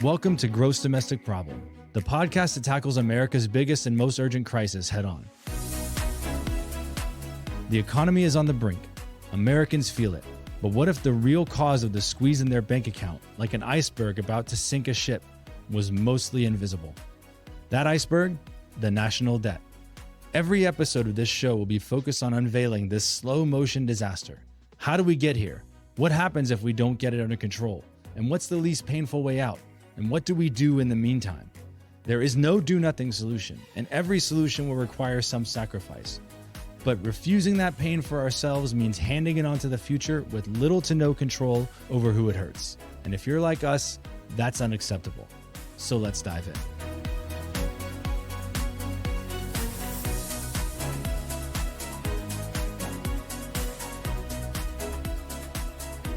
Welcome to Gross Domestic Problem, the podcast that tackles America's biggest and most urgent crisis head on. The economy is on the brink. Americans feel it. But what if the real cause of the squeeze in their bank account, like an iceberg about to sink a ship, was mostly invisible? That iceberg? The national debt. Every episode of this show will be focused on unveiling this slow motion disaster. How do we get here? What happens if we don't get it under control? And what's the least painful way out? And what do we do in the meantime? There is no do-nothing solution, and every solution will require some sacrifice. But refusing that pain for ourselves means handing it on to the future with little to no control over who it hurts. And if you're like us, that's unacceptable. So let's dive in.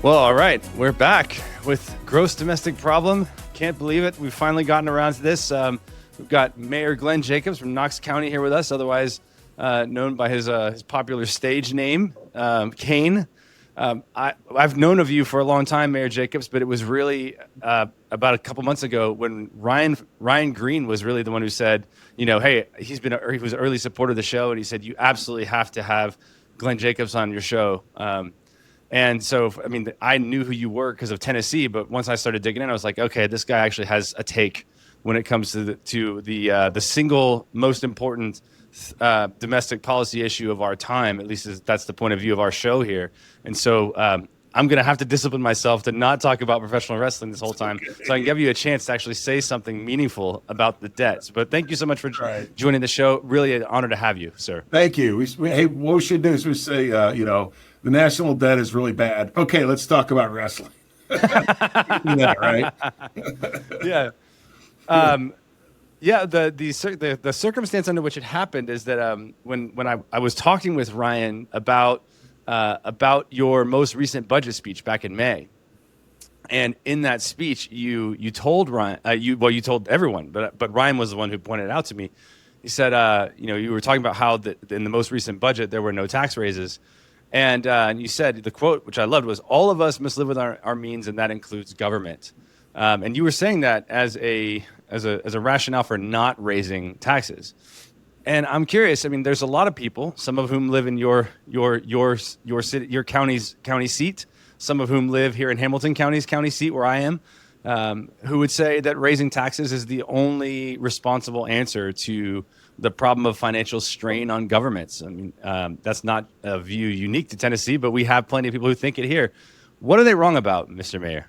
Well, all right, we're back with Gross Domestic Problem. Can't believe it. We've finally gotten around to this. We've got Mayor Glenn Jacobs from Knox County here with us, otherwise known by his popular stage name, Kane. I've known of you for a long time, Mayor Jacobs, but it was really about a couple months ago when Ryan Green was really the one who said, you know, hey, he was an early supporter of the show, and he said you absolutely have to have Glenn Jacobs on your show. And so, I mean, I knew who you were because of Tennessee, but once I started digging in, I was like, okay, this guy actually has a take when it comes to the single most important domestic policy issue of our time. At least that's the point of view of our show here. And so I'm going to have to discipline myself to not talk about professional wrestling this whole time, so I can give you a chance to actually say something meaningful about the debts. But thank you so much for joining the show. Really an honor to have you, sir. Thank you. Hey, what we should do is we say, the national debt is really bad. Okay, let's talk about wrestling. Yeah, right? Yeah. The circumstance under which it happened is that when I was talking with Ryan about your most recent budget speech back in May, and in that speech you told Ryan, you told everyone, but Ryan was the one who pointed it out to me. He said, you were talking about how in the most recent budget there were no tax raises. And you said, the quote, which I loved, was, all of us must live with our means, and that includes government. And you were saying that as a rationale for not raising taxes. And I'm curious, I mean, there's a lot of people, some of whom live in your city, your county seat, some of whom live here in Hamilton County's county seat where I am, who would say that raising taxes is the only responsible answer to the problem of financial strain on governments. I mean, that's not a view unique to Tennessee, but we have plenty of people who think it here. What are they wrong about, Mr. Mayor?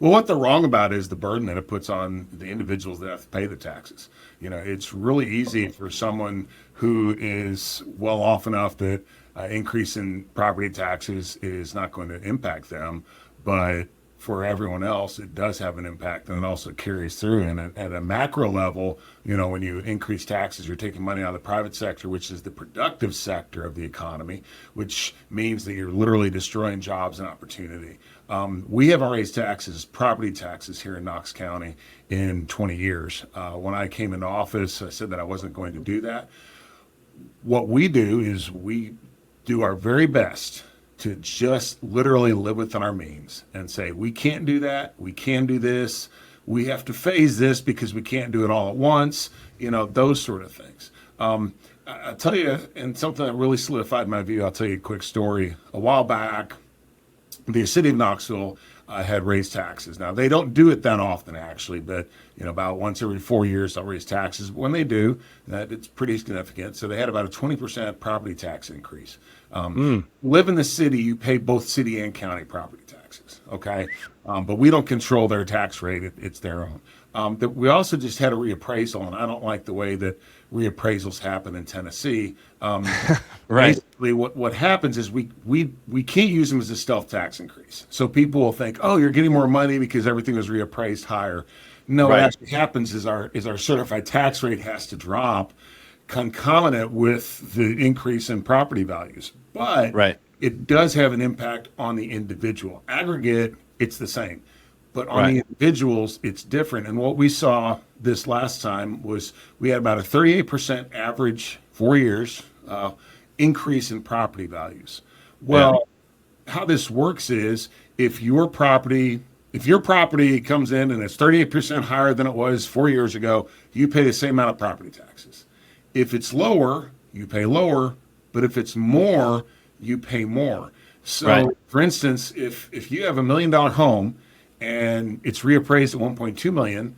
Well, what they're wrong about is the burden that it puts on the individuals that have to pay the taxes. You know, it's really easy for someone who is well off enough that increase in property taxes is not going to impact them, but for everyone else, it does have an impact, and it also carries through. And at a macro level, when you increase taxes, you're taking money out of the private sector, which is the productive sector of the economy, which means that you're literally destroying jobs and opportunity. We haven't raised taxes, property taxes here in Knox County in 20 years. When I came into office, I said that I wasn't going to do that. What we do is we do our very best to just literally live within our means and say, we can't do that, we can do this, we have to phase this because we can't do it all at once, those sort of things. I'll tell you, and something that really solidified my view, I'll tell you a quick story. A while back, the city of Knoxville had raised taxes. Now, they don't do it that often, actually, but about once every 4 years, they'll raise taxes. When they do, it's pretty significant. So they had about a 20% property tax increase. Live in the city, you pay both city and county property taxes, okay? But we don't control their tax rate. It's their own. We also just had a reappraisal, and I don't like the way that reappraisals happen in Tennessee. Right. Basically, what happens is we can't use them as a stealth tax increase. So people will think, oh, you're getting more money because everything was reappraised higher. No, What actually happens is our certified tax rate has to drop concomitant with the increase in property values. But it does have an impact on the individual. Aggregate, it's the same. But on the individuals, it's different. And what we saw this last time was we had about a 38% average 4 years increase in property values. Well, how this works is if your property if your property comes in and it's 38% higher than it was 4 years ago, you pay the same amount of property taxes. If it's lower, you pay lower, but if it's more, you pay more. So, Right. for instance, if you have $1 million home and it's reappraised at 1.2 million,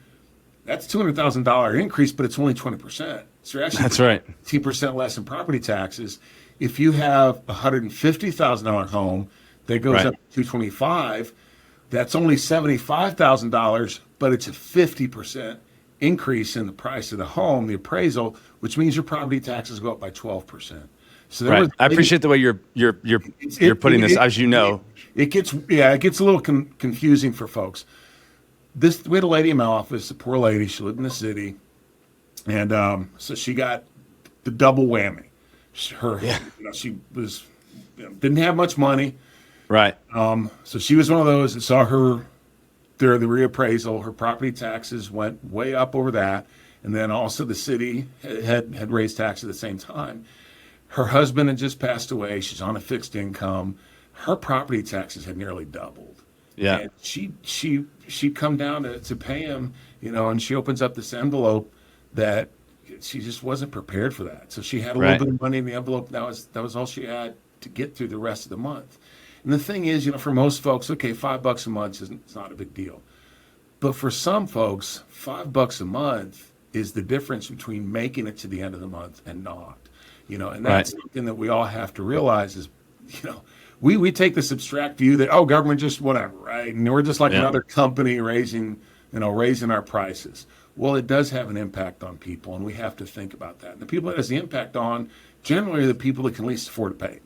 that's $200,000 increase, but it's only 20%. So you're actually That's right. 10% less in property taxes. If you have a $150,000 home that goes Right. up to 225, that's only $75,000, but it's a 50% increase in the price of the home, the appraisal, which means your property taxes go up by 12%. So there Right. was, I appreciate the way you're putting this, as you know. it gets a little confusing for folks. We had a lady in my office, a poor lady. She lived in the city, and so she got the double whammy. She was didn't have much money, Right. so she was one of those that saw the reappraisal. Her property taxes went way up over that, and then also the city had raised taxes at the same time. Her husband had just passed away. She's on a fixed income. Her property taxes had nearly doubled. Yeah. And she'd come down to pay him, and she opens up this envelope that she just wasn't prepared for that. So she had a Right. little bit of money in the envelope. That was all she had to get through the rest of the month. And the thing is, for most folks, okay, $5 a month it's not a big deal. But for some folks, $5 a month is the difference between making it to the end of the month and not. And that's something that we all have to realize is, we take this abstract view that, oh, government just whatever, right? And we're just like another company raising our prices. Well, it does have an impact on people, and we have to think about that. And the people it has the impact on generally are the people that can least afford to pay.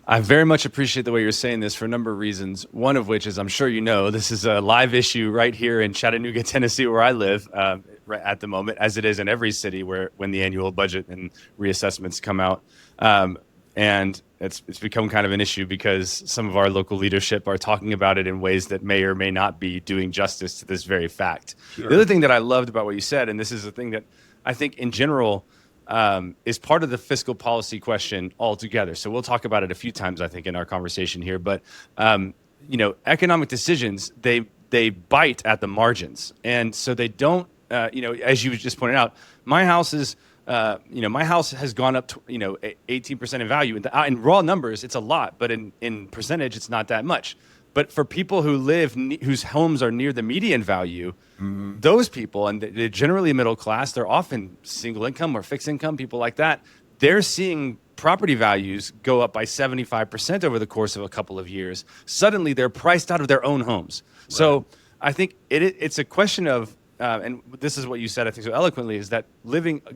I very much appreciate the way you're saying this for a number of reasons. One of which is, I'm sure you know, this is a live issue right here in Chattanooga, Tennessee, where I live right at the moment, as it is in every city when the annual budget and reassessments come out. And it's become kind of an issue because some of our local leadership are talking about it in ways that may or may not be doing justice to this very fact. Sure. The other thing that I loved about what you said, and this is the thing that I think in general is part of the fiscal policy question altogether. So we'll talk about it a few times, I think, in our conversation here. But economic decisions, they bite at the margins, and so they don't. As you just pointed out, my house is. My house has gone up, 18% in value. In raw numbers, it's a lot, but in percentage, it's not that much. But for people whose homes are near the median value, those people, and they're generally middle class, they're often single income or fixed income, people like that, they're seeing property values go up by 75% over the course of a couple of years. Suddenly, they're priced out of their own homes. Right. So I think it's a question of, and this is what you said, I think, so eloquently, is that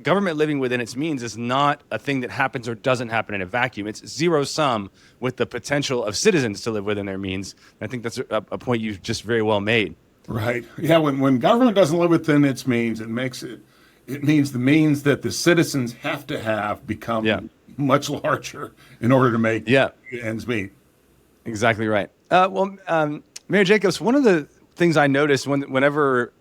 government living within its means is not a thing that happens or doesn't happen in a vacuum. It's zero sum with the potential of citizens to live within their means. And I think that's a point you just very well made. Right. Yeah. When government doesn't live within its means, it means the means that the citizens have to have become much larger in order to make ends meet. Exactly right. Mayor Jacobs, one of the things I noticed whenever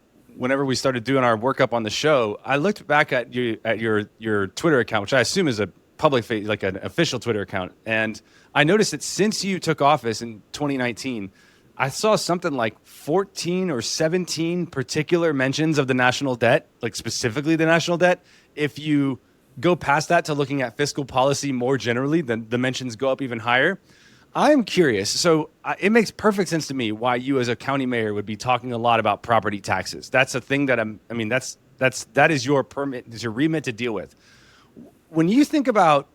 we started doing our workup on the show, I looked back at your Twitter account, which I assume is a public, like an official Twitter account, and I noticed that since you took office in 2019, I saw something like 14 or 17 particular mentions of the national debt, like specifically the national debt. If you go past that to looking at fiscal policy more generally, then the mentions go up even higher. I'm curious. So it makes perfect sense to me why you as a county mayor would be talking a lot about property taxes. That's a thing that that is your permit, is your remit to deal with. When you think about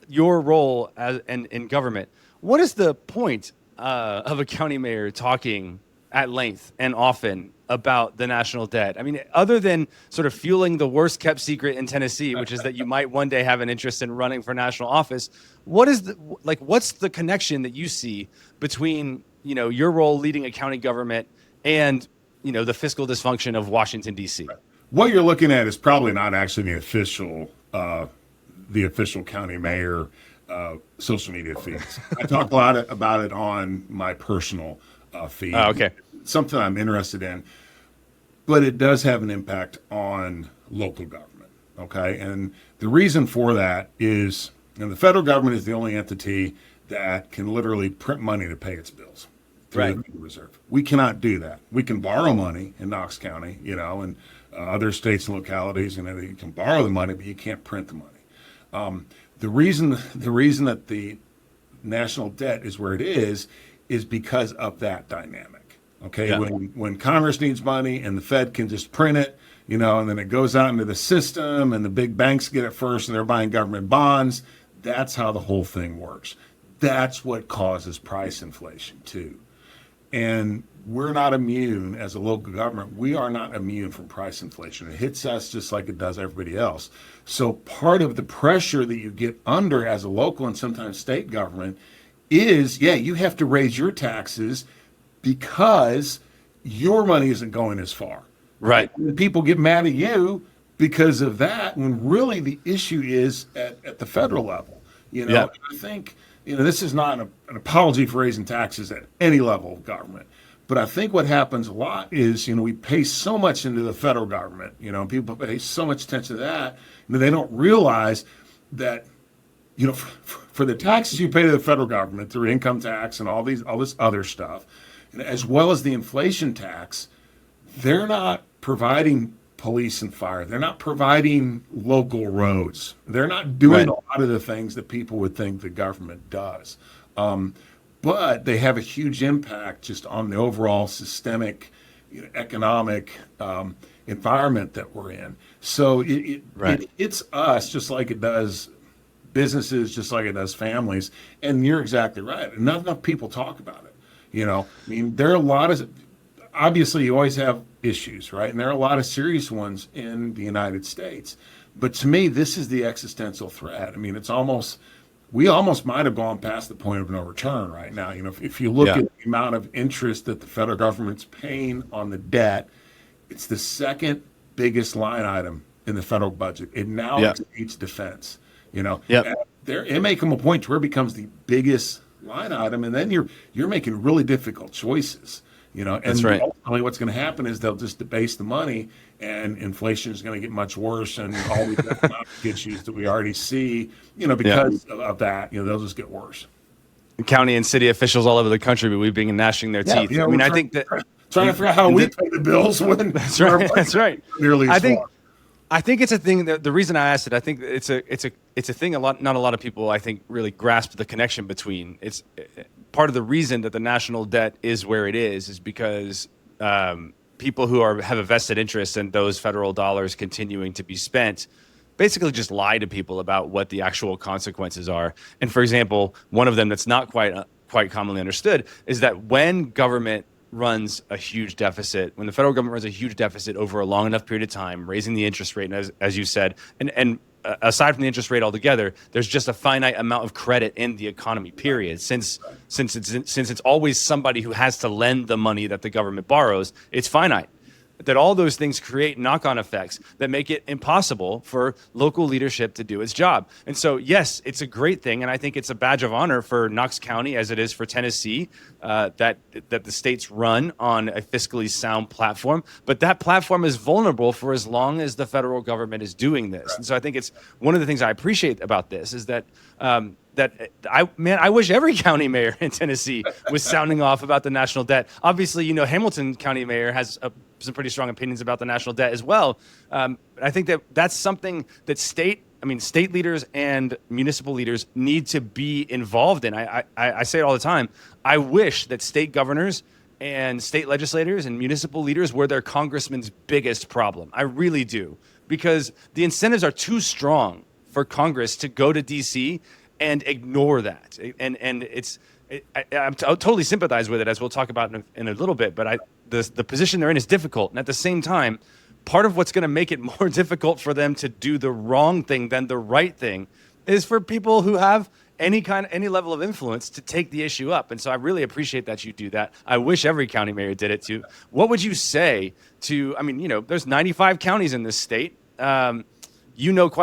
your role in government, what is the point of a county mayor talking at length and often about the national debt? I mean, other than sort of fueling the worst kept secret in Tennessee, which is that you might one day have an interest in running for national office, what's the connection that you see between, your role leading a county government and, the fiscal dysfunction of Washington, D.C.? What you're looking at is probably not actually the official county mayor social media feeds. I talk a lot about it on my personal feed. Oh, okay. Something I'm interested in, but it does have an impact on local government. Okay. And the reason for that is, the federal government is the only entity that can literally print money to pay its bills. through Right. the Federal Reserve. We cannot do that. We can borrow money in Knox County, and other states and localities, you can borrow the money, but you can't print the money. The reason that the national debt is where it is because of that dynamic. Okay, Yeah. when Congress needs money and the Fed can just print it, and then it goes out into the system and the big banks get it first and they're buying government bonds. That's how the whole thing works. That's what causes price inflation too. And we're not immune as a local government. We are not immune from price inflation. It hits us just like it does everybody else. So part of the pressure that you get under as a local and sometimes state government is, you have to raise your taxes because your money isn't going as far. Right. And people get mad at you because of that, when really the issue is at the federal level. Yeah. I think, this is not an apology for raising taxes at any level of government. But I think what happens a lot is, we pay so much into the federal government, and people pay so much attention to that they don't realize that, for the taxes you pay to the federal government through income tax and all this other stuff, as well as the inflation tax, they're not providing police and fire. They're not providing local roads. They're not doing Right. a lot of the things that people would think the government does. But they have a huge impact just on the overall systemic, economic environment that we're in. So it's us just like it does businesses, just like it does families. And you're exactly right. Not enough people talk about it. There are a lot of, obviously you always have issues, right? And there are a lot of serious ones in the United States. But to me, this is the existential threat. We almost might have gone past the point of no return right now. If you look at the amount of interest that the federal government's paying on the debt, it's the second biggest line item in the federal budget. It now exceeds defense. It may come a point to where it becomes the biggest line item, and then you're making really difficult choices. And That's right. ultimately what's going to happen is they'll just debase the money, and inflation is going to get much worse, and all these economic issues that we already see, because of that, they'll just get worse. County and city officials all over the country, but we've been gnashing their teeth. I think that trying to figure out how we pay the bills when that's right. That's right. Nearly as far. I think it's a thing that the reason I asked it, I think it's a thing not a lot of people I think really grasp the connection between. It's part of the reason that the national debt is where it is because people who have a vested interest in those federal dollars continuing to be spent basically just lie to people about what the actual consequences are. And for example, one of them that's not quite commonly understood is that when government runs a huge deficit, when the federal government runs a huge deficit over a long enough period of time, raising the interest rate, as you said, and aside from the interest rate altogether, there's just a finite amount of credit in the economy, period. Since it's always somebody who has to lend the money that the government borrows, it's finite. That all those things create knock-on effects that make it impossible for local leadership to do its job. And so, yes, it's a great thing, and I think it's a badge of honor for Knox County, as it is for Tennessee, that the states run on a fiscally sound platform. But that platform is vulnerable for as long as the federal government is doing this. And so I think it's one of the things I appreciate about this is that I wish every county mayor in Tennessee was sounding off about the national debt. Obviously, Hamilton County mayor has some pretty strong opinions about the national debt as well. I think that's something that state leaders and municipal leaders need to be involved in. I say it all the time. I wish that state governors and state legislators and municipal leaders were their congressman's biggest problem. I really do, because the incentives are too strong for Congress to go to D.C. and ignore that. And I totally sympathize with it, as we'll talk about in a little bit. But the position they're in is difficult. And at the same time, part of what's going to make it more difficult for them to do the wrong thing than the right thing is for people who have any level of influence to take the issue up. And so I really appreciate that you do that. I wish every county mayor did it too. What would you say to, there's 95 counties in this state. Quite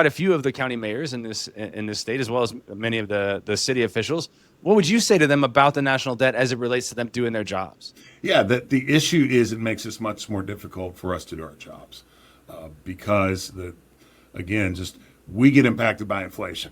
a few of the county mayors in this state, as well as many of the city officials. What would you say to them about the national debt as it relates to them doing their jobs? Yeah, the issue is it makes it much more difficult for us to do our jobs because we get impacted by inflation.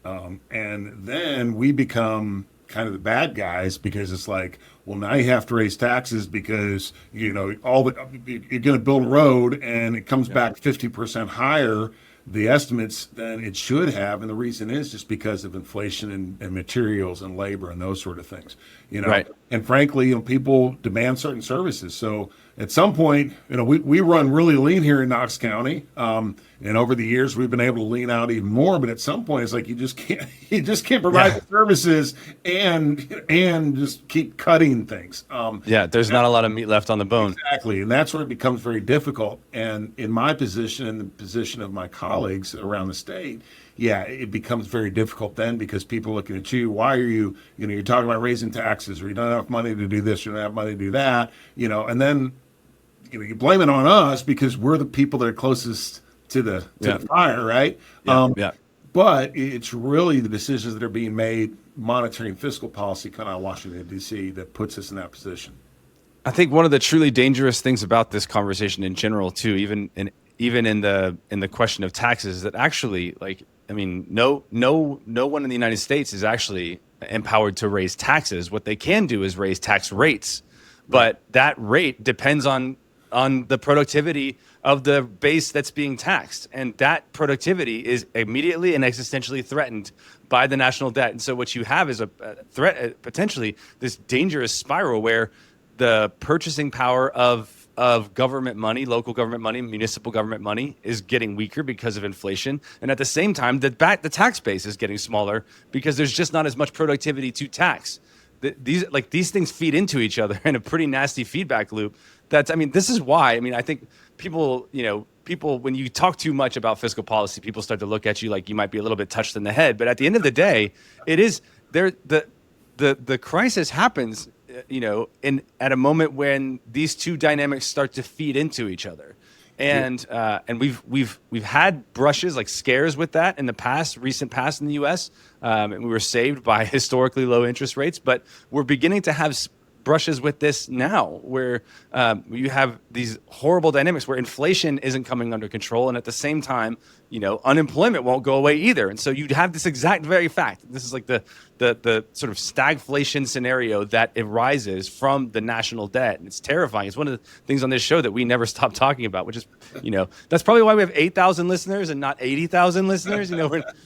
And then we become kind of the bad guys, because it's like, well, now you have to raise taxes because you're going to build a road and it comes back 50% higher, the estimates, than it should have. And the reason is just because of inflation and materials and labor and those sort of things, Right. And frankly, people demand certain services. So at some point, we run really lean here in Knox County. And over the years, we've been able to lean out even more. But at some point, it's like you just can't provide the services and just keep cutting things. There's not a lot of meat left on the bone. Exactly. And that's where it becomes very difficult. And in my position and the position of my colleagues around the state, it becomes very difficult then, because people are looking at you. Why are you're talking about raising taxes, or you don't have money to do this, you don't have money to do that, and then, you blame it on us because we're the people that are closest to the fire, right? But it's really the decisions that are being made, monetary and fiscal policy coming out of Washington, D.C., that puts us in that position. I think one of the truly dangerous things about this conversation in general, too, even in the question of taxes, is that actually, no one in the United States is actually empowered to raise taxes. What they can do is raise tax rates, but that rate depends on the productivity of the base that's being taxed, and that productivity is immediately and existentially threatened by the national debt. And so what you have is a threat, potentially this dangerous spiral where the purchasing power of government money, local government money, municipal government money is getting weaker because of inflation. And at the same time, the tax base is getting smaller because there's just not as much productivity to tax. These things feed into each other in a pretty nasty feedback loop. This is why, I think people, when you talk too much about fiscal policy, people start to look at you like you might be a little bit touched in the head. But at the end of the day, it is there. The crisis happens, at a moment when these two dynamics start to feed into each other. And we've had brushes, like scares with that in the recent past in the U.S. And we were saved by historically low interest rates, but we're beginning to have brushes with this now, where you have these horrible dynamics where inflation isn't coming under control, and at the same time, unemployment won't go away either. And so you'd have this exact very fact. This is like the sort of stagflation scenario that arises from the national debt, and it's terrifying. It's one of the things on this show that we never stop talking about, which is, that's probably why we have 8,000 listeners and not 80,000 listeners.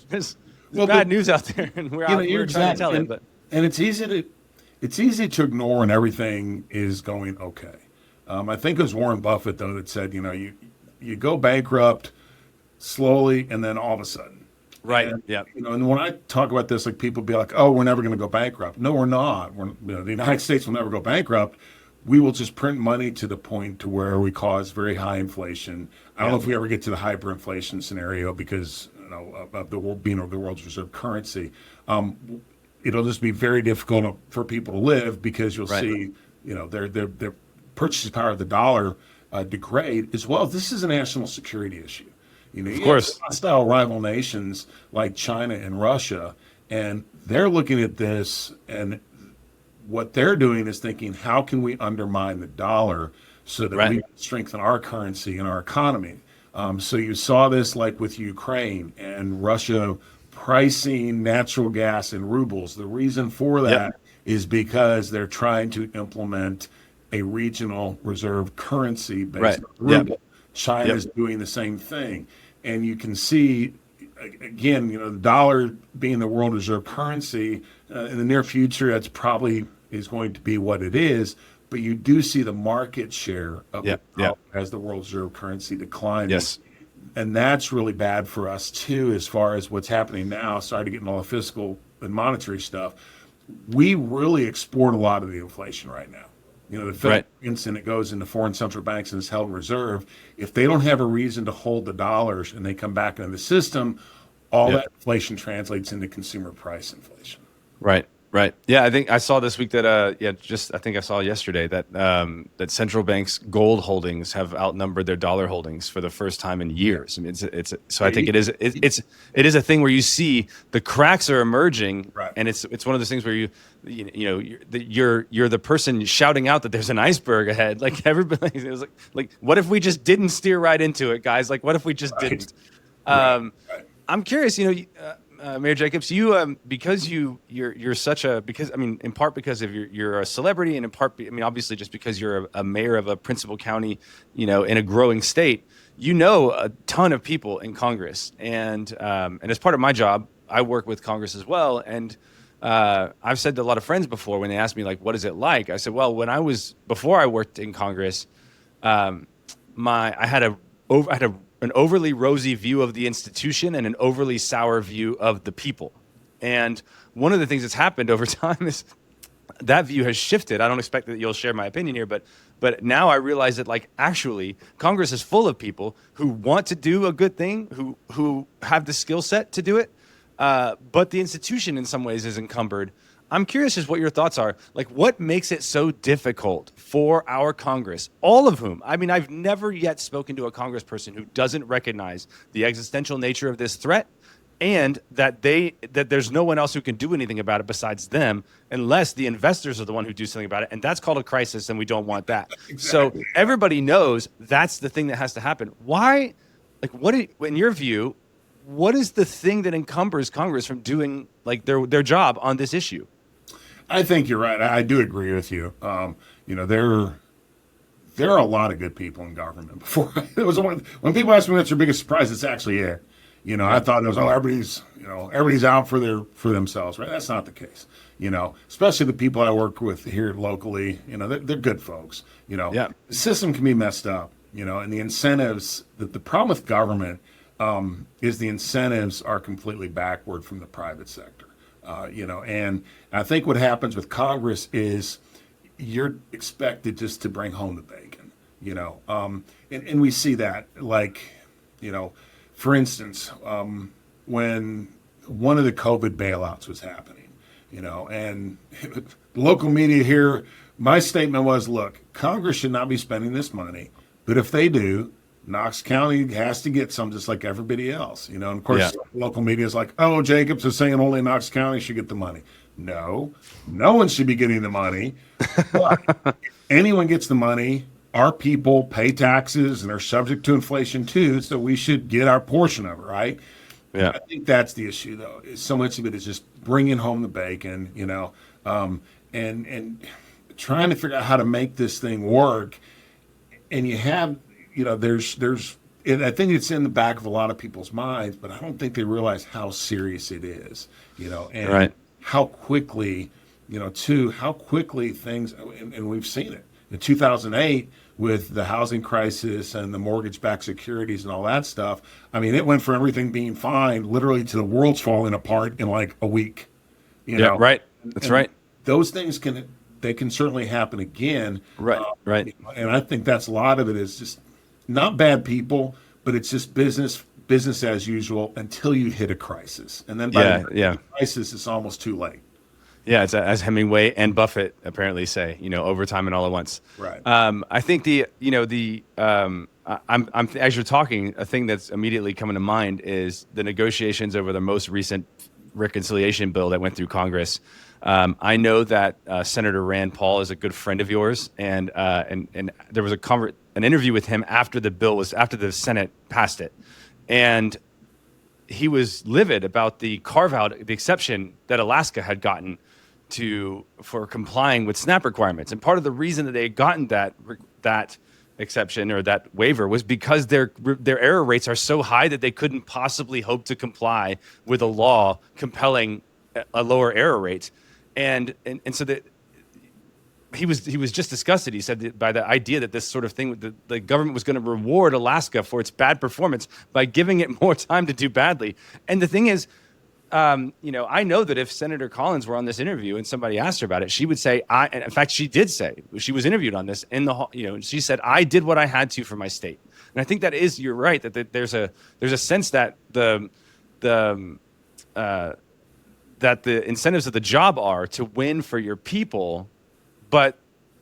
There's bad news out there, and we're trying to tell it. But it's easy to ignore when everything is going okay. I think it was Warren Buffett, though, that said, you go bankrupt slowly and then all of a sudden. Right. And, yeah. And when I talk about this, like, people be like, "Oh, we're never going to go bankrupt." No, we're not. The United States will never go bankrupt. We will just print money to the point to where we cause very high inflation. I don't know if we ever get to the hyperinflation scenario because of the world being the world's reserve currency. It'll just be very difficult for people to live because you'll see, their purchasing power of the dollar degrade as well. This is a national security issue. Of course, hostile rival nations like China and Russia, and they're looking at this, and what they're doing is thinking, how can we undermine the dollar so that we can strengthen our currency and our economy? So you saw this like with Ukraine and Russia pricing natural gas in rubles. The reason for that is because they're trying to implement a regional reserve currency based on ruble. China is doing the same thing. And you can see, again, the dollar being the world reserve currency, in the near future, that's probably is going to be what it is. But you do see the market share of the dollar as the world reserve currency declining. Yes. And that's really bad for us, too, as far as what's happening now. Sorry to get into all the fiscal and monetary stuff. We really export a lot of the inflation right now. The Fed, and it goes into foreign central banks and is held in reserve. If they don't have a reason to hold the dollars and they come back into the system, all that inflation translates into consumer price inflation. Right. Yeah, I think I saw this week that I think I saw yesterday that that central banks' gold holdings have outnumbered their dollar holdings for the first time in years. So I think it is a thing where you see the cracks are emerging, and it's one of those things where you're the person shouting out that there's an iceberg ahead. Like everybody, it was like what if we just didn't steer right into it, guys? Like what if we just didn't? I'm curious, Mayor Jacobs, you because you're such a because I mean in part because of you're a celebrity and in part I mean obviously just because you're a mayor of a principal county, in a growing state, you know a ton of people in Congress and as part of my job, I work with Congress as well and. I've said to a lot of friends before when they ask me like, what is it like? I said, well, before I worked in Congress, I had an overly rosy view of the institution and an overly sour view of the people. And one of the things that's happened over time is that view has shifted. I don't expect that you'll share my opinion here, but now I realize that like actually Congress is full of people who want to do a good thing, who have the skill set to do it. But the institution in some ways is encumbered. I'm curious as what your thoughts are. Like, what makes it so difficult for our Congress, all of whom, I mean, I've never yet spoken to a congressperson who doesn't recognize the existential nature of this threat and that there's no one else who can do anything about it besides them, unless the investors are the one who do something about it. And that's called a crisis, and we don't want that. Exactly. So everybody knows that's the thing that has to happen. Why, like, in your view, what is the thing that encumbers Congress from doing like their job on this issue? I think you're right. I do agree with you. There are a lot of good people in government. Before it was when people ask me what's their biggest surprise, it's actually it. I thought it was everybody's out for themselves, right? That's not the case. Especially the people I work with here locally. They're good folks. The system can be messed up. And the incentives. The problem with government. Is the incentives are completely backward from the private sector, and I think what happens with Congress is you're expected just to bring home the bacon, and we see that, like, for instance, when one of the COVID bailouts was happening, and the local media here, my statement was, look, Congress should not be spending this money, but if they do, Knox County has to get some just like everybody else, and of course, local media is like, oh, Jacobs is saying only Knox County should get the money. No one should be getting the money. But if anyone gets the money, our people pay taxes and are subject to inflation too, so we should get our portion of it, right? Yeah. I think that's the issue, though. So much of it is just bringing home the bacon, and trying to figure out how to make this thing work. And you have there's and I think it's in the back of a lot of people's minds, but I don't think they realize how serious it is, and right. How quickly, how quickly things, and we've seen it in 2008 with the housing crisis and the mortgage-backed securities and all that stuff. I mean, it went from everything being fine literally to the world's falling apart in like a week. Right. That's right. Those things can certainly happen again. Right. Right. And I think that's a lot of it is just not bad people, but it's just business as usual until you hit a crisis. And then by the crisis, it's almost too late. Yeah, it's as Hemingway and Buffett apparently say, overtime and all at once. Right. I think I'm as you're talking, a thing that's immediately coming to mind is the negotiations over the most recent reconciliation bill that went through Congress. I know that Senator Rand Paul is a good friend of yours, and there was an interview with him after the Senate passed it, and he was livid about the carve-out, the exception that Alaska had gotten for complying with SNAP requirements. And part of the reason that they had gotten that exception or that waiver was because their error rates are so high that they couldn't possibly hope to comply with a law compelling a lower error rate. And so that he was just disgusted. He said by the idea that this sort of thing, the government was going to reward Alaska for its bad performance by giving it more time to do badly. And the thing is, I know that if Senator Collins were on this interview and somebody asked her about it, she would say, and in fact, she did say, she was interviewed on this and she said, I did what I had to for my state. And I think you're right, that there's a sense that the incentives of the job are to win for your people, but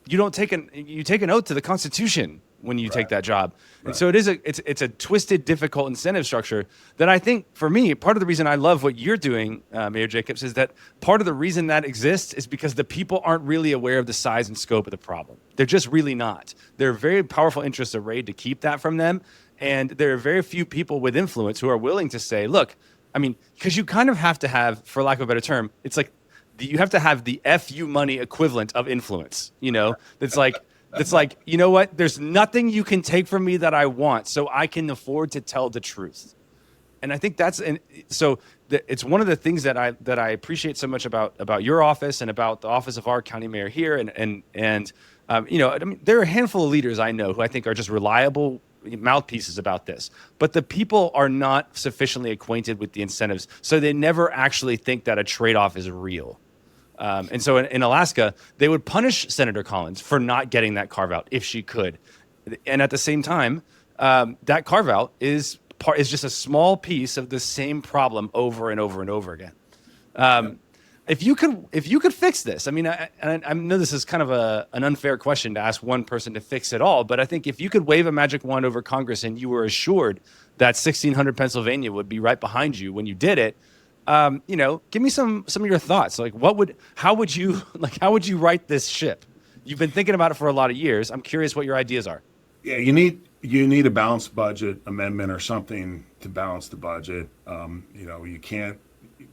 you take an oath to the Constitution when you take that job. Right. And so it's a twisted, difficult incentive structure that I think, for me, part of the reason I love what you're doing, Mayor Jacobs, is that part of the reason that exists is because the people aren't really aware of the size and scope of the problem. They're just really not. There are very powerful interests arrayed to keep that from them, and there are very few people with influence who are willing to say, look, I mean, because you kind of have to have, for lack of a better term, it's like you have to have the FU money equivalent of influence. That's like, you know what? There's nothing you can take from me that I want, so I can afford to tell the truth. And I think it's one of the things that I appreciate so much about your office and about the office of our county mayor here. There are a handful of leaders I know who I think are just reliable mouthpieces about this, but the people are not sufficiently acquainted with the incentives, so they never actually think that a trade-off is real. And so in Alaska, they would punish Senator Collins for not getting that carve out if she could. And at the same time, that carve out is just a small piece of the same problem over and over and over again. If you could fix this, I mean, I know this is kind of an unfair question to ask one person to fix it all, but I think if you could wave a magic wand over Congress and you were assured that 1600 Pennsylvania would be right behind you when you did it, give me some of your thoughts. Like, how would you right this ship? You've been thinking about it for a lot of years. I'm curious what your ideas are. Yeah, you need a balanced budget amendment or something to balance the budget. You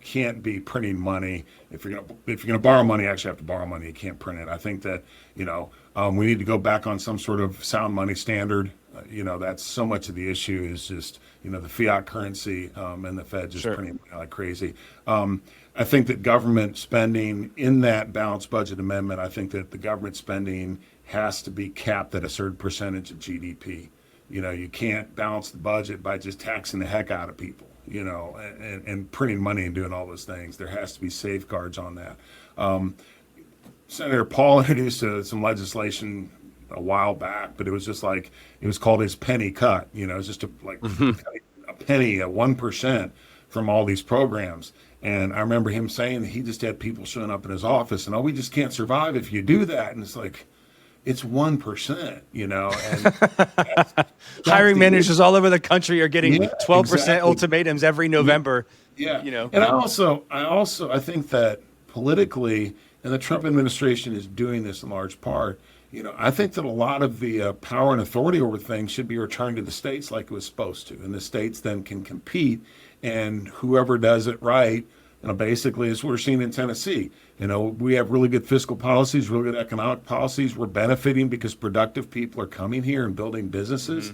can't be printing money. If you're gonna borrow money, you actually have to borrow money. You can't print it. I think that we need to go back on some sort of sound money standard. That's so much of the issue is just the fiat currency and the Fed just printing money like crazy. I think that government spending in that balanced budget amendment, I think that the government spending has to be capped at a certain percentage of GDP. You can't balance the budget by just taxing the heck out of people, and printing money and doing all those things. There has to be safeguards on that. Senator Paul introduced some legislation a while back, but it was just like, it was called his penny cut. It was just a penny, a 1% from all these programs. And I remember him saying that he just had people showing up in his office and, we just can't survive if you do that. And it's like, it's 1%, and hiring managers all over the country are getting 12% ultimatums every November. Yeah. And I think that politically, and the Trump administration is doing this in large part, I think that a lot of the power and authority over things should be returned to the states like it was supposed to. And the states then can compete, and whoever does it right, basically is what we're seeing in Tennessee. We have really good fiscal policies, really good economic policies. We're benefiting because productive people are coming here and building businesses,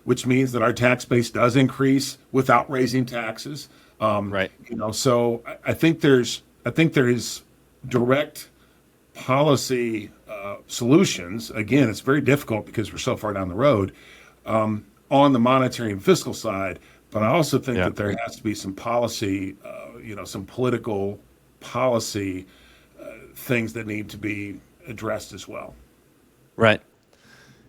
which means that our tax base does increase without raising taxes. Right. So I think there is direct policy solutions. Again, it's very difficult because we're so far down the road on the monetary and fiscal side. But I also think that there has to be some policy, some political policy things that need to be addressed as well. Right.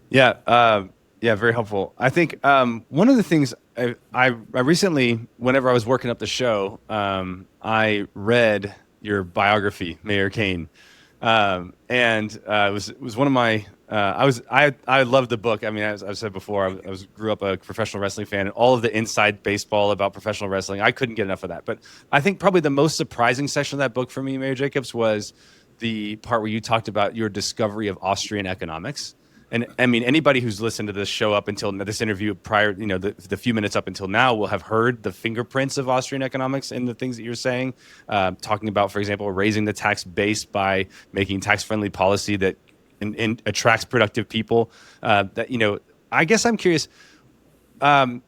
Yeah. Very helpful. I think one of the things I recently, whenever I was working up the show, I read your biography, Mayor Kane, and it was one of my. I loved the book. I mean, as I've said before, I grew up a professional wrestling fan, and all of the inside baseball about professional wrestling, I couldn't get enough of that. But I think probably the most surprising section of that book for me, Mayor Jacobs, was the part where you talked about your discovery of Austrian economics. And I mean, anybody who's listened to this show up until this interview prior, the few minutes up until now will have heard the fingerprints of Austrian economics in the things that you're saying, talking about, for example, raising the tax base by making tax-friendly policy that and attracts productive people. I guess I'm curious. In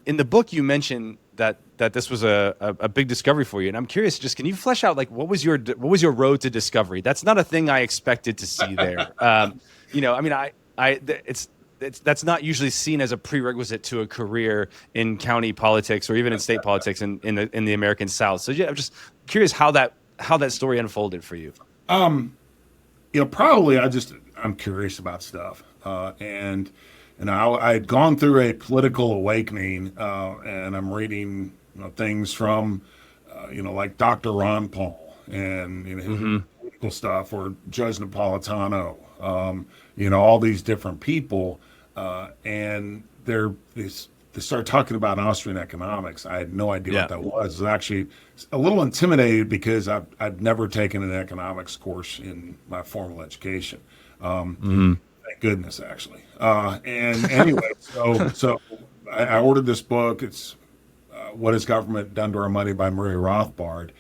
the book, you mentioned that this was a big discovery for you, and I'm curious. Just can you flesh out what was your road to discovery? That's not a thing I expected to see there. That's not usually seen as a prerequisite to a career in county politics or even in state politics in the American South. So I'm just curious how that story unfolded for you. Probably I'm curious about stuff, and I had gone through a political awakening, and I'm reading things from like Dr. Ron Paul and his political stuff, or Judge Napolitano, all these different people, and they started talking about Austrian economics. I had no idea what that was. I was actually a little intimidated because I'd never taken an economics course in my formal education. Thank goodness, actually. And anyway, so I ordered this book. It's What Has Government Done to Our Money by Murray Rothbard.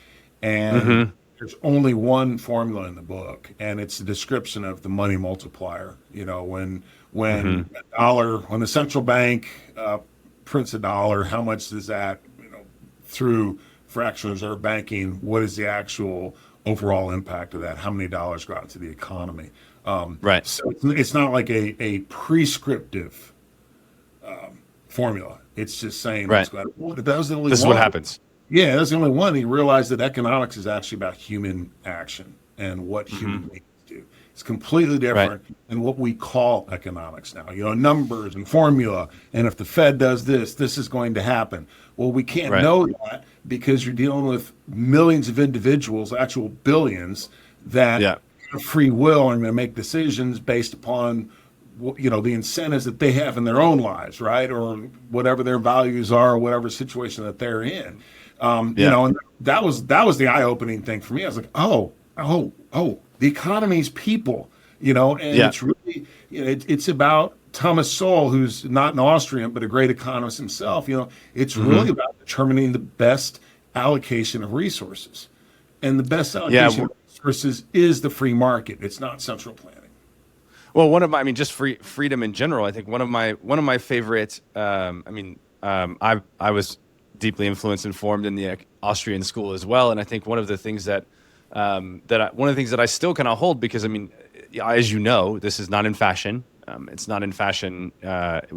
And Mm-hmm. there's only one formula in the book, and it's a description of the money multiplier. When Mm-hmm. when the central bank prints a dollar, how much does that, through fractional reserve banking, what is the actual overall impact of that? How many dollars go out to the economy? Right. So it's not like a prescriptive formula. It's just saying, Right. well, that was the only This is one. what happens. Yeah, that's the only one. He realized that economics is actually about human action and what human beings do. It's completely different than what we call economics now. Numbers and formula. And if the Fed does this, this is going to happen. Well, we can't Right. know that because you're dealing with millions of individuals, actual billions, that Yeah. have free will and are going to make decisions based upon the incentives that they have in their own lives, right? Or whatever their values are, or whatever situation that they're in. Yeah. And that was the eye-opening thing for me. I was like, oh, the economy's people, and Yeah. it's really, it's about Thomas Sowell, who's not an Austrian, but a great economist himself. It's really about determining the best allocation of resources. And the best allocation of resources is the free market. It's not central planning. Well, just freedom in general. I think one of my favorite. I was deeply influenced and formed in the Austrian school as well, and I think one of the things that I still kind of hold, because as you know, this is not in fashion. It's not in fashion,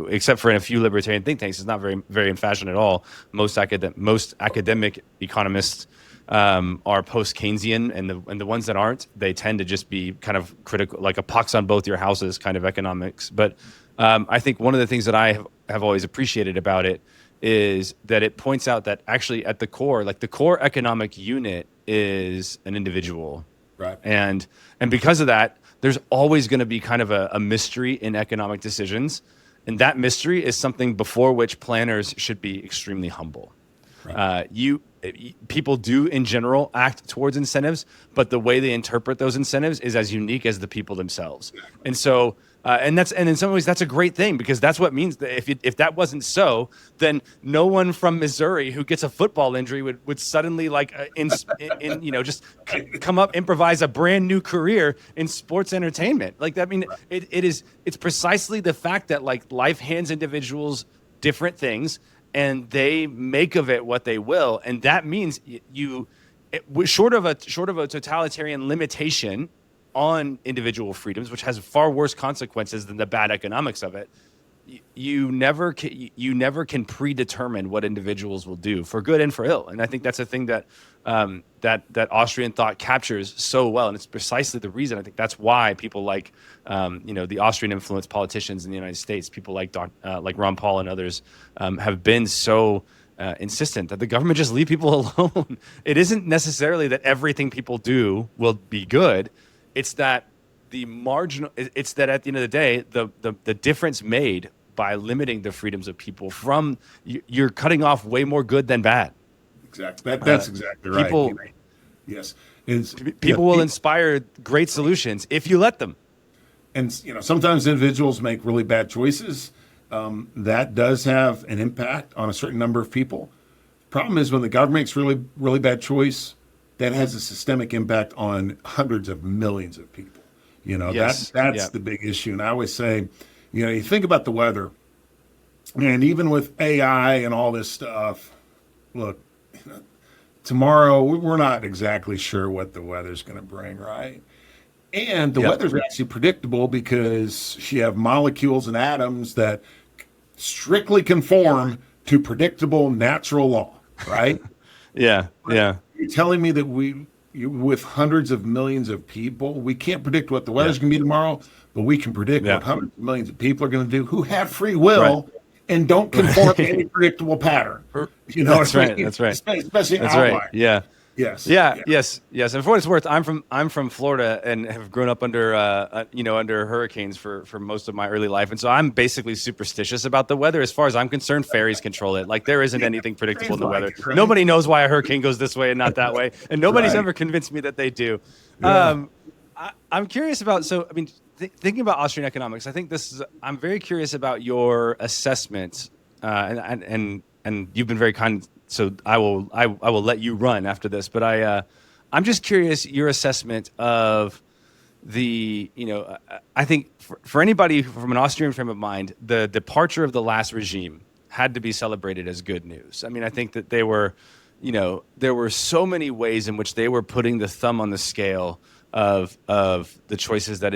except for in a few libertarian think tanks. It's not very, very in fashion at all. Most academic economists are post-Keynesian, and the ones that aren't, they tend to just be kind of critical, like a pox on both your houses kind of economics. But I think one of the things that I have always appreciated about it is that it points out that actually at the core, like the core economic unit is an individual. Right. And because of that, there's always going to be kind of a mystery in economic decisions. And that mystery is something before which planners should be extremely humble. Right. People do in general act towards incentives, but the way they interpret those incentives is as unique as the people themselves. And so, and in some ways that's a great thing, because that's what means that if that wasn't so, then no one from Missouri who gets a football injury would suddenly just come up, improvise a brand new career in sports entertainment. It's precisely the fact that life hands individuals different things, and they make of it what they will, and that means short of a totalitarian limitation on individual freedoms, which has far worse consequences than the bad economics of it. You never can predetermine what individuals will do for good and for ill, and I think that's a thing that that Austrian thought captures so well, and it's precisely the reason. I think that's why people like the Austrian influenced politicians in the United States, people like Ron Paul and others, have been so insistent that the government just leave people alone. It isn't necessarily that everything people do will be good. It's that it's that at the end of the day, the difference made by limiting the freedoms of people you're cutting off way more good than bad. Exactly. That's exactly right. People, yes. People will inspire great solutions if you let them. And sometimes individuals make really bad choices. That does have an impact on a certain number of people. Problem is, when the government makes really, really bad choice, that has a systemic impact on hundreds of millions of people. That's the big issue. And I always say, you think about the weather, and even with AI and all this stuff, look, tomorrow we're not exactly sure what the weather's going to bring, right? And the weather's actually predictable because you have molecules and atoms that strictly conform to predictable natural law, right? Yeah. You're telling me that with hundreds of millions of people, we can't predict what the weather's going to be tomorrow, but we can predict what hundreds of millions of people are going to do who have free will and don't conform to any predictable pattern. That's right. That's right. Especially that's outliers. right. Yeah. Yes. Yes. And for what it's worth, I'm from Florida and have grown up under under hurricanes for most of my early life, and so I'm basically superstitious about the weather. As far as I'm concerned, fairies control it. Like, there isn't anything predictable in the weather. Right? Nobody knows why a hurricane goes this way and not that way, and nobody's ever convinced me that they do. Yeah. I'm curious about thinking about Austrian economics. I think I'm very curious about your assessment, and and you've been very kind, so I will let you run after this. But I'm just curious your assessment of I think for anybody from an Austrian frame of mind, the departure of the last regime had to be celebrated as good news. I mean, I think that there were so many ways in which they were putting the thumb on the scale of the choices that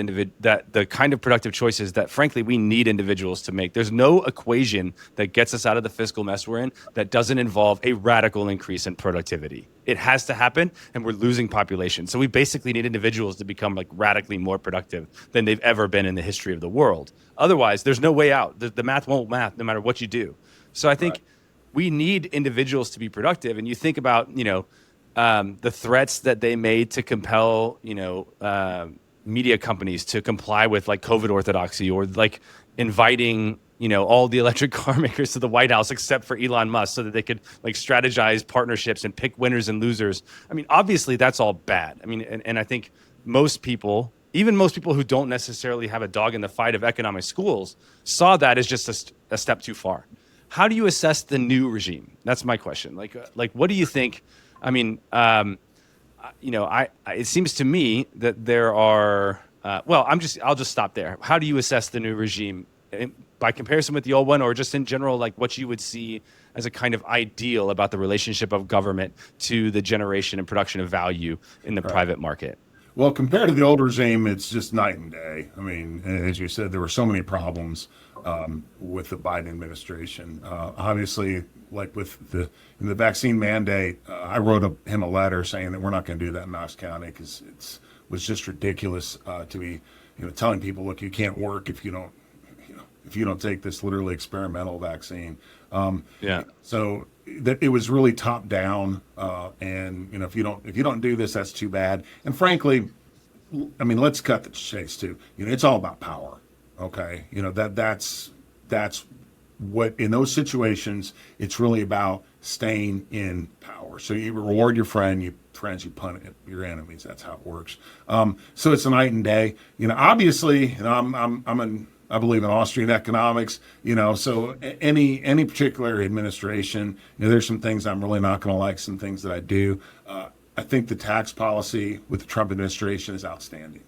the kind of productive choices that frankly we need individuals to make. There's no equation that gets us out of the fiscal mess we're in that doesn't involve a radical increase in productivity. It has to happen, and we're losing population. So we basically need individuals to become like radically more productive than they've ever been in the history of the world. Otherwise, there's no way out. The math won't math no matter what you do. So I think we need individuals to be productive. And you think about, the threats that they made to compel, media companies to comply with like COVID orthodoxy, or like inviting, all the electric car makers to the White House except for Elon Musk so that they could like strategize partnerships and pick winners and losers. I mean, obviously that's all bad. I mean, and I think most people, even most people who don't necessarily have a dog in the fight of economic schools, saw that as just a step too far. How do you assess the new regime? That's my question. Like, what do you think? I mean, it seems to me that there are. I'll just stop there. How do you assess the new regime by comparison with the old one, or just in general, like what you would see as a kind of ideal about the relationship of government to the generation and production of value in the private market? Well, compared to the old regime, it's just night and day. I mean, as you said, there were so many problems with the Biden administration. Obviously, like with the vaccine mandate, I wrote him a letter saying that we're not going to do that in Knox County because it was just ridiculous to be, telling people, look, you can't work if you don't take this literally experimental vaccine. So that it was really top down, and if you don't do this, that's too bad. And frankly, I mean, let's cut the chase too. It's all about power. Okay, that's what in those situations it's really about staying in power. So you reward your friends, you punish your enemies. That's how it works. So it's a night and day. Obviously, I believe in Austrian economics. So any particular administration, there's some things I'm really not going to like, some things that I do. I think the tax policy with the Trump administration is outstanding.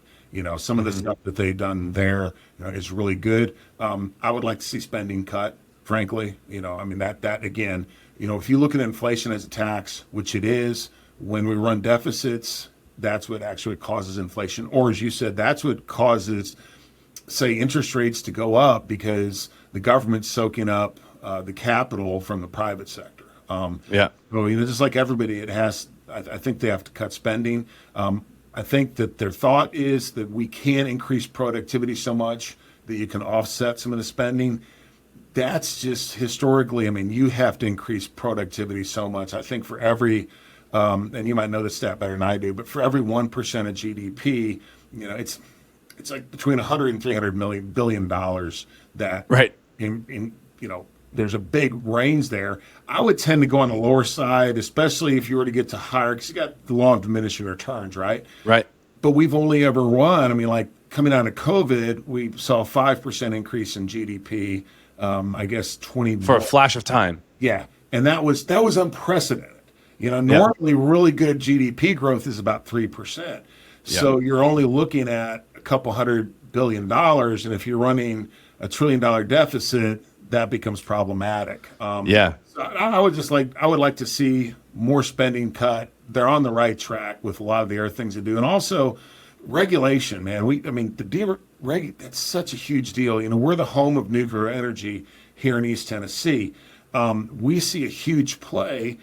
Some of the stuff that they've done there is really good. I would like to see spending cut, frankly. I mean, that again, if you look at inflation as a tax, which it is, when we run deficits, that's what actually causes inflation. Or as you said, that's what causes, say, interest rates to go up because the government's soaking up the capital from the private sector. So, just like everybody, I think they have to cut spending. I think that their thought is that we can increase productivity so much that you can offset some of the spending. That's just historically, I mean, you have to increase productivity so much. I think for every, and you might know this stat better than I do, but for every 1% of GDP, it's like between 100 and 300 billion dollars that there's a big range there. I would tend to go on the lower side, especially if you were to get to higher, because you got the law of diminishing returns, right? Right. But we've only ever run, I mean, like coming out of COVID, we saw a 5% increase in GDP, I guess 20. For a flash of time. Yeah. And that was unprecedented. Normally really good GDP growth is about 3%. So you're only looking at a couple $100 billion. And if you're running a $1 trillion deficit, that becomes problematic. So I would like to see more spending cut. They're on the right track with a lot of the other things to do, and also regulation. Man, that's such a huge deal. We're the home of nuclear energy here in East Tennessee. We see a huge play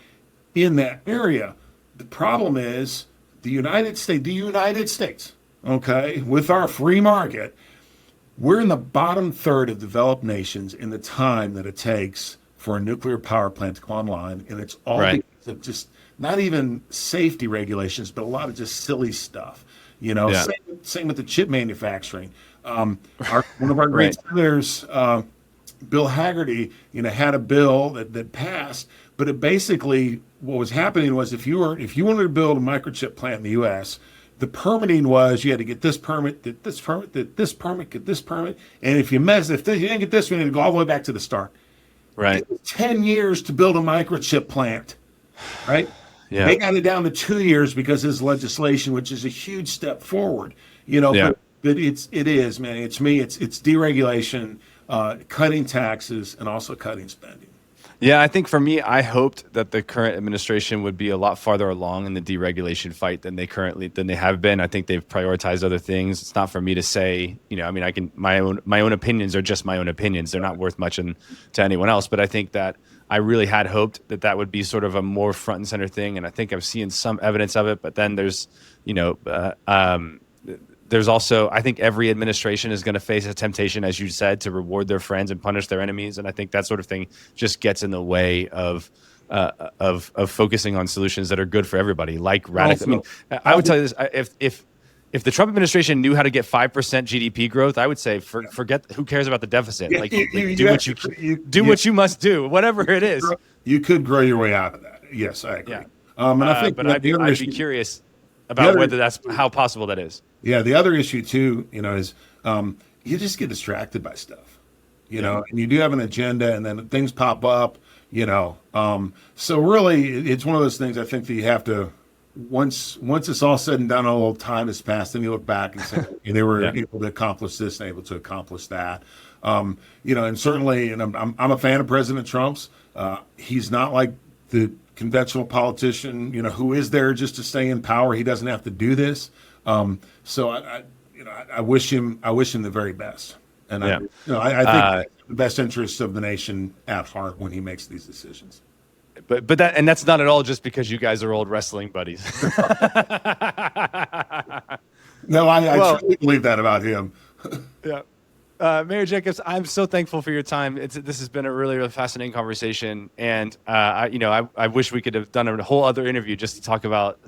in that area. The problem is the United States. Okay, with our free market. We're in the bottom third of developed nations in the time that it takes for a nuclear power plant to come online. And it's all because of just not even safety regulations, but a lot of just silly stuff. Same with the chip manufacturing. One of our great senators, Bill Hagerty, had a bill that passed, but it basically, what was happening was if you wanted to build a microchip plant in the U.S., the permitting was you had to get this permit, get this permit, get this permit, and if you didn't get this, you had to go all the way back to the start. Right. It was 10 years to build a microchip plant, right? Yeah. They got it down to 2 years because of this legislation, which is a huge step forward. Yeah. But it is, man. It's deregulation, cutting taxes, and also cutting spending. Yeah, I think for me, I hoped that the current administration would be a lot farther along in the deregulation fight than they have been. I think they've prioritized other things. It's not for me to say, I mean, my own opinions are just my own opinions. They're not worth much to anyone else. But I think that I really had hoped that would be sort of a more front and center thing. And I think I've seen some evidence of it. But then there's also, I think every administration is going to face a temptation, as you said, to reward their friends and punish their enemies. And I think that sort of thing just gets in the way of focusing on solutions that are good for everybody, like radical. I would tell you this: if the Trump administration knew how to get 5% GDP growth, I would say forget. Who cares about the deficit? Do what you must do, whatever it is. You could grow your way out of that. Yes, I agree. Yeah. And I think, but I'd be curious about whether that's how possible that is. Yeah, the other issue too, is you just get distracted by stuff, and you do have an agenda, and then things pop up, So really, it's one of those things. I think that you have to once it's all said and done, a little time has passed, then you look back and say they were able to accomplish this and able to accomplish that. And certainly, and I'm a fan of President Trump's. He's not like the conventional politician, who is there just to stay in power. He doesn't have to do this. So I wish him the very best, and I think the best interests of the nation at heart when he makes these decisions. But that's not at all just because you guys are old wrestling buddies. No, I truly believe that about him. Yeah. Mayor Jacobs, I'm so thankful for your time. This has been a really, really fascinating conversation, and I wish we could have done a whole other interview just to talk about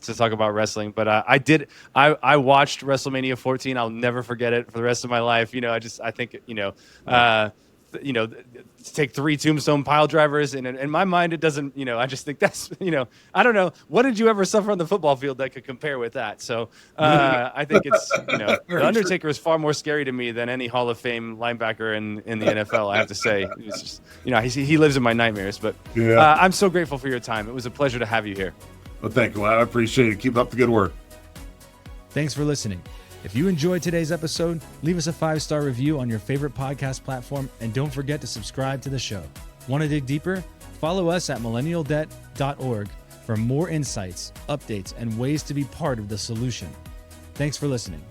wrestling. But I watched WrestleMania 14. I'll never forget it for the rest of my life. I think take 3 tombstone pile drivers, and in my mind it doesn't. I just think that's I don't know, what did you ever suffer on the football field that could compare with that? So I think it's the Undertaker is far more scary to me than any Hall of Fame linebacker in the NFL. I have to say, it's just he lives in my nightmares. But I'm so grateful for your time. It was a pleasure to have you here. Well, thank you. I appreciate it. Keep up the good work. Thanks for listening. If you enjoyed today's episode, leave us a 5-star review on your favorite podcast platform, and don't forget to subscribe to the show. Want to dig deeper? Follow us at millennialdebt.org for more insights, updates, and ways to be part of the solution. Thanks for listening.